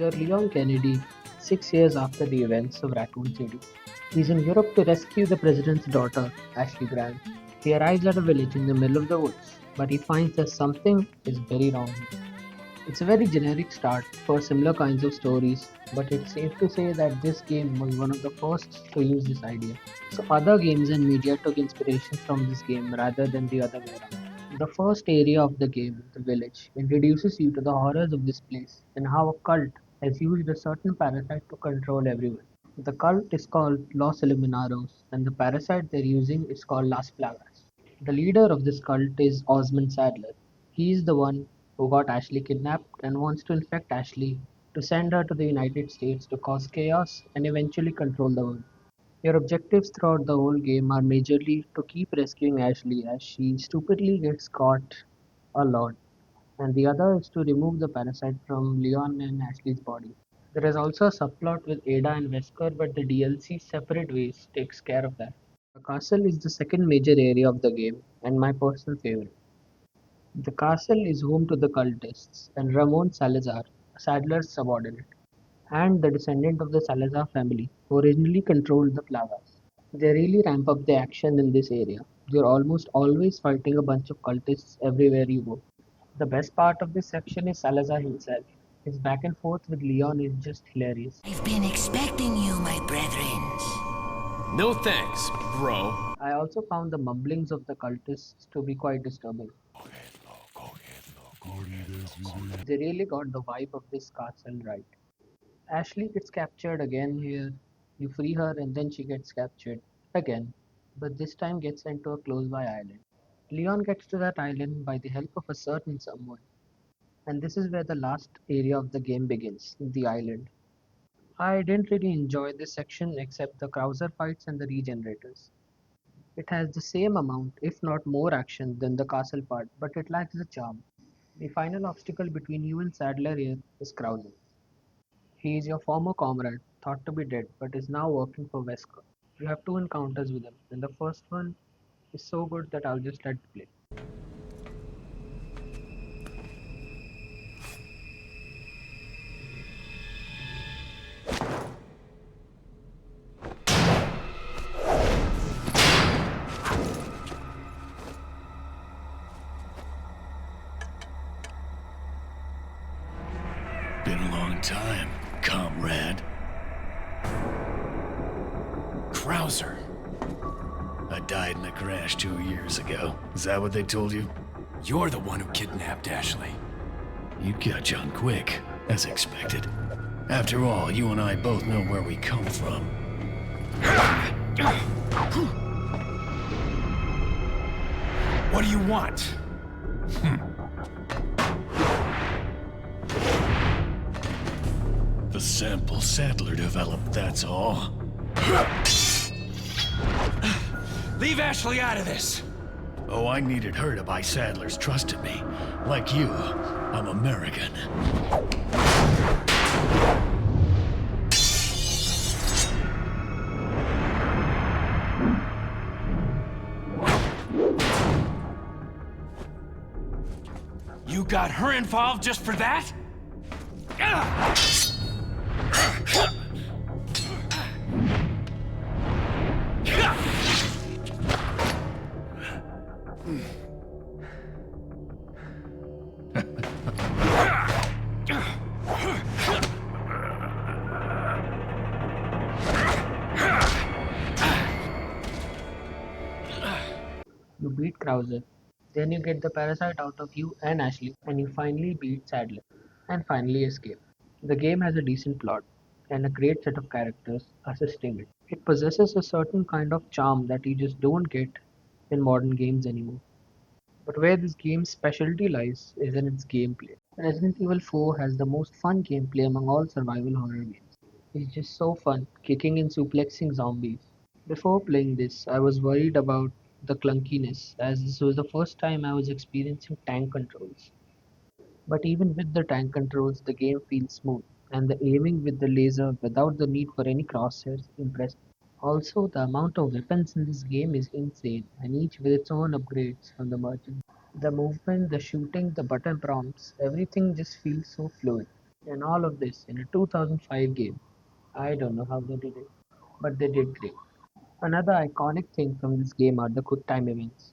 You're Leon Kennedy, 6 years after the events of Raccoon City. He's in Europe to rescue the president's daughter, Ashley Grant. He arrives at a village in the middle of the woods, but he finds that something is very wrong here. It's a very generic start for similar kinds of stories, but it's safe to say that this game was one of the first to use this idea. So other games and media took inspiration from this game rather than the other way around. The first area of the game, the village, introduces you to the horrors of this place and how a cult has used a certain parasite to control everyone. The cult is called Los Eliminados, and the parasite they're using is called Las Plagas. The leader of this cult is Osmond Sadler. He is the one who got Ashley kidnapped and wants to infect Ashley to send her to the United States to cause chaos and eventually control the world. Your objectives throughout the whole game are majorly to keep rescuing Ashley as she stupidly gets caught a lot, and the other is to remove the parasite from Leon and Ashley's body. There is also a subplot with Ada and Wesker, but the DLC Separate Ways takes care of that. The castle is the second major area of the game, and my personal favorite. The castle is home to the cultists and Ramon Salazar, Sadler's subordinate, and the descendant of the Salazar family, who originally controlled the Plagas. They really ramp up the action in this area. You're almost always fighting a bunch of cultists everywhere you go. The best part of this section is Salazar himself. His back and forth with Leon is just hilarious. I've been expecting you, my brethrens. No thanks, bro. I also found the mumblings of the cultists to be quite disturbing. They really got the vibe of this castle right. Ashley gets captured again here. You free her and then she gets captured again, but this time gets sent to a close by island. Leon gets to that island by the help of a certain someone, and this is where the last area of the game begins, the island. I didn't really enjoy this section except the Krauser fights and the regenerators. It has the same amount, if not more action than the castle part, but it lacks the charm. The final obstacle between you and Sadler here is Krauser. He is your former comrade, thought to be dead, but is now working for Wesker. You have two encounters with him, and the first one is so good that I'll just let it play. Been a long time, comrade. Krauser. I died in a crash 2 years ago. Is that what they told you? You're the one who kidnapped Ashley. You catch on quick, as expected. After all, you and I both know where we come from. What do you want? The sample Sadler developed, that's all. Leave Ashley out of this! Oh, I needed her to buy Sadler's trust in me. Like you, I'm American. You got her involved just for that? You beat Krauser, then you get the parasite out of you and Ashley, and you finally beat Sadler, and finally escape. The game has a decent plot, and a great set of characters assisting it. It possesses a certain kind of charm that you just don't get in modern games anymore. But where this game's specialty lies is in its gameplay. Resident Evil 4 has the most fun gameplay among all survival horror games. It's just so fun, kicking and suplexing zombies. Before playing this, I was worried about the clunkiness, as this was the first time I was experiencing tank controls. But even with the tank controls, the game feels smooth, and the aiming with the laser without the need for any crosshairs impressed me. Also, the amount of weapons in this game is insane, and each with its own upgrades from the merchant. The movement, the shooting, the button prompts, everything just feels so fluid. And all of this in a 2005 game. I don't know how they did it, but they did great. Another iconic thing from this game are the quick time events.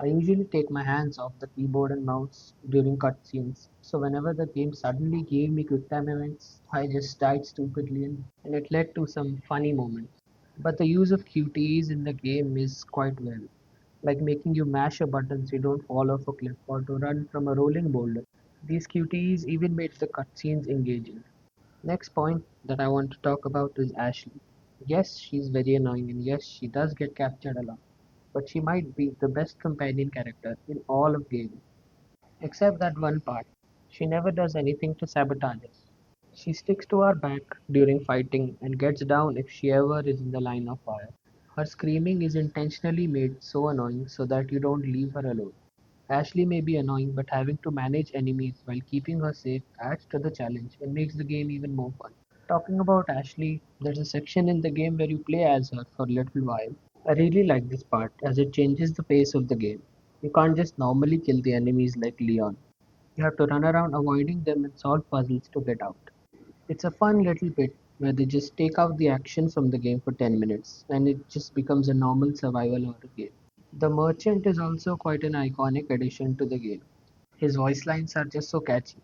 I usually take my hands off the keyboard and mouse during cutscenes, so whenever the game suddenly gave me quick time events, I just died stupidly and it led to some funny moments. But the use of QTEs in the game is quite well, like making you mash a button so you don't fall off a cliff or to run from a rolling boulder. These QTEs even made the cutscenes engaging. Next point that I want to talk about is Ashley. Yes, she's very annoying and yes, she does get captured a lot, but she might be the best companion character in all of gaming. Except that one part. She never does anything to sabotage us. She sticks to our back during fighting and gets down if she ever is in the line of fire. Her screaming is intentionally made so annoying so that you don't leave her alone. Ashley may be annoying, but having to manage enemies while keeping her safe adds to the challenge and makes the game even more fun. Talking about Ashley, there's a section in the game where you play as her for a little while. I really like this part as it changes the pace of the game. You can't just normally kill the enemies like Leon. You have to run around avoiding them and solve puzzles to get out. It's a fun little bit where they just take out the action from the game for 10 minutes and it just becomes a normal survival horror game. The merchant is also quite an iconic addition to the game. His voice lines are just so catchy.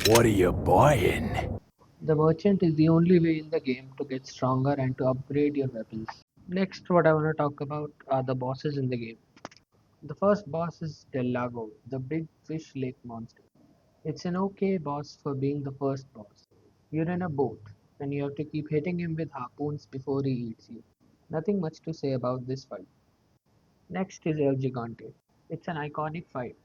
What are you buying? The merchant is the only way in the game to get stronger and to upgrade your weapons. Next, what I want to talk about are the bosses in the game. The first boss is Del Lago, the big fish lake monster. It's an okay boss for being the first boss. You're in a boat, and you have to keep hitting him with harpoons before he eats you. Nothing much to say about this fight. Next is El Gigante. It's an iconic fight,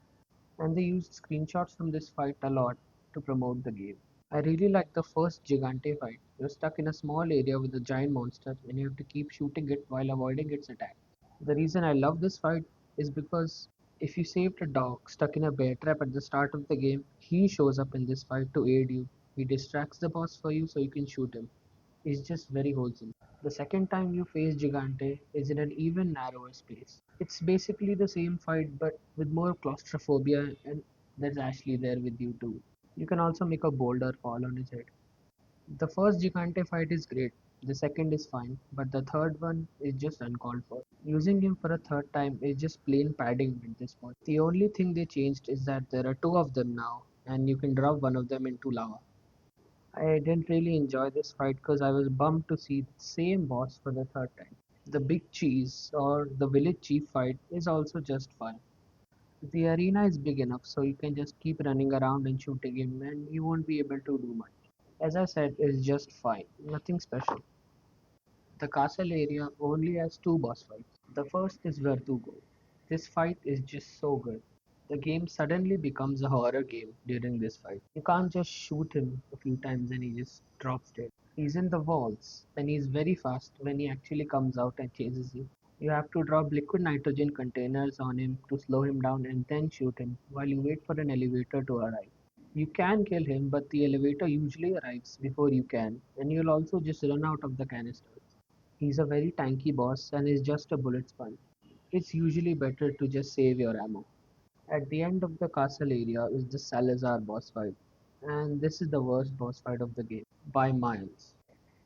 and they used screenshots from this fight a lot to promote the game. I really like the first Gigante fight. You're stuck in a small area with a giant monster, and you have to keep shooting it while avoiding its attack. The reason I love this fight is because if you saved a dog stuck in a bear trap at the start of the game, he shows up in this fight to aid you. He distracts the boss for you so you can shoot him. It's just very wholesome. The second time you face Gigante is in an even narrower space. It's basically the same fight but with more claustrophobia and there's Ashley there with you too. You can also make a boulder fall on his head. The first Gigante fight is great, the second is fine, but the third one is just uncalled for. Using him for a third time is just plain padding at this point. The only thing they changed is that there are two of them now, and you can drop one of them into lava. I didn't really enjoy this fight because I was bummed to see the same boss for the third time. The big cheese or the village chief fight is also just fun. The arena is big enough so you can just keep running around and shooting him and you won't be able to do much. As I said, it's just fine, nothing special. The castle area only has two boss fights. The first is Verdugo. This fight is just so good. The game suddenly becomes a horror game during this fight. You can't just shoot him a few times and he just drops dead. He's in the walls and he's very fast when he actually comes out and chases you. You have to drop liquid nitrogen containers on him to slow him down and then shoot him while you wait for an elevator to arrive. You can kill him, but the elevator usually arrives before you can, and you'll also just run out of the canisters. He's a very tanky boss and is just a bullet sponge. It's usually better to just save your ammo. At the end of the castle area is the Salazar boss fight, and this is the worst boss fight of the game, by miles.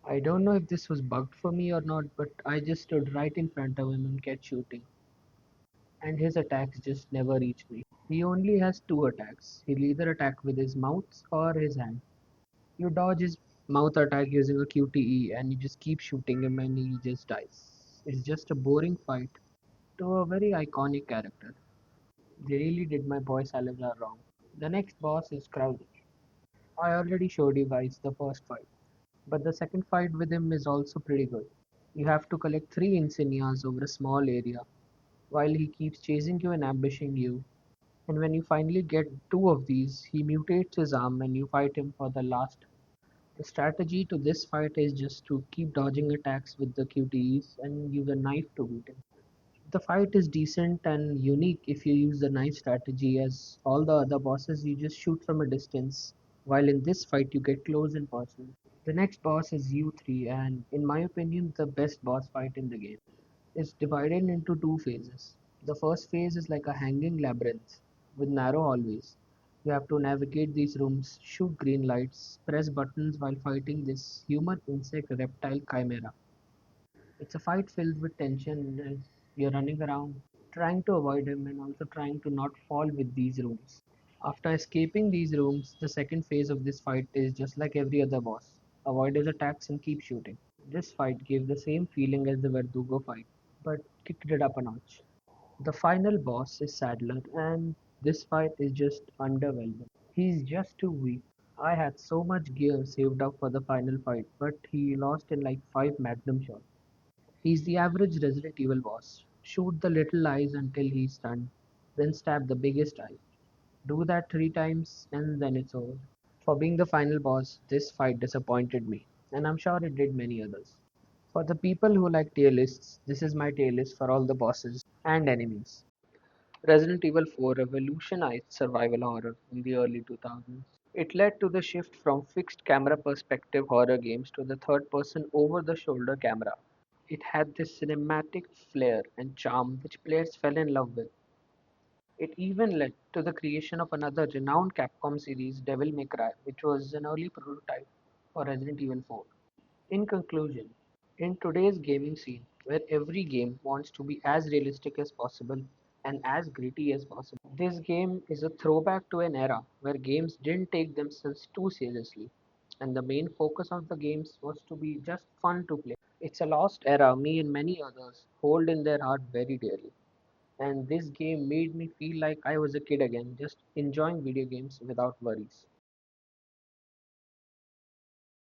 I don't know if this was bugged for me or not, but I just stood right in front of him and kept shooting, and his attacks just never reached me. He only has two attacks. He'll either attack with his mouth or his hand. You dodge his mouth attack using a QTE and you just keep shooting him and he just dies. It's just a boring fight to a very iconic character. They really did my boy Salazar wrong. The next boss is Krauser. I already showed you guys the first fight, but the second fight with him is also pretty good. You have to collect three insignias over a small area while he keeps chasing you and ambushing you. And when you finally get two of these, he mutates his arm and you fight him for the last. The strategy to this fight is just to keep dodging attacks with the QTEs and use a knife to beat him. The fight is decent and unique if you use the knife strategy, as all the other bosses you just shoot from a distance, while in this fight you get close and personal. The next boss is U3, and in my opinion, the best boss fight in the game. It's divided into two phases. The first phase is like a hanging labyrinth with narrow hallways. You have to navigate these rooms, shoot green lights, press buttons while fighting this human insect reptile chimera. It's a fight filled with tension as you're running around, trying to avoid him and also trying to not fall with these rooms. After escaping these rooms, the second phase of this fight is just like every other boss. Avoid his attacks and keep shooting. This fight gave the same feeling as the Verdugo fight, but kicked it up a notch. The final boss is Sadler, and this fight is just underwhelming. He's just too weak. I had so much gear saved up for the final fight, but he lost in like 5 magnum shots. He's the average Resident Evil boss. Shoot the little eyes until he's stunned, then stab the biggest eye. Do that 3 times and then it's over. For being the final boss, this fight disappointed me, and I'm sure it did many others. For the people who like tier lists, this is my tier list for all the bosses and enemies. Resident Evil 4 revolutionized survival horror in the early 2000s. It led to the shift from fixed camera perspective horror games to the third person over the shoulder camera. It had this cinematic flair and charm which players fell in love with. It even led to the creation of another renowned Capcom series, Devil May Cry, which was an early prototype for Resident Evil 4. In conclusion, in today's gaming scene, where every game wants to be as realistic as possible and as gritty as possible, this game is a throwback to an era where games didn't take themselves too seriously, and the main focus of the games was to be just fun to play. It's a lost era me and many others hold in their heart very dearly, and this game made me feel like I was a kid again, just enjoying video games without worries.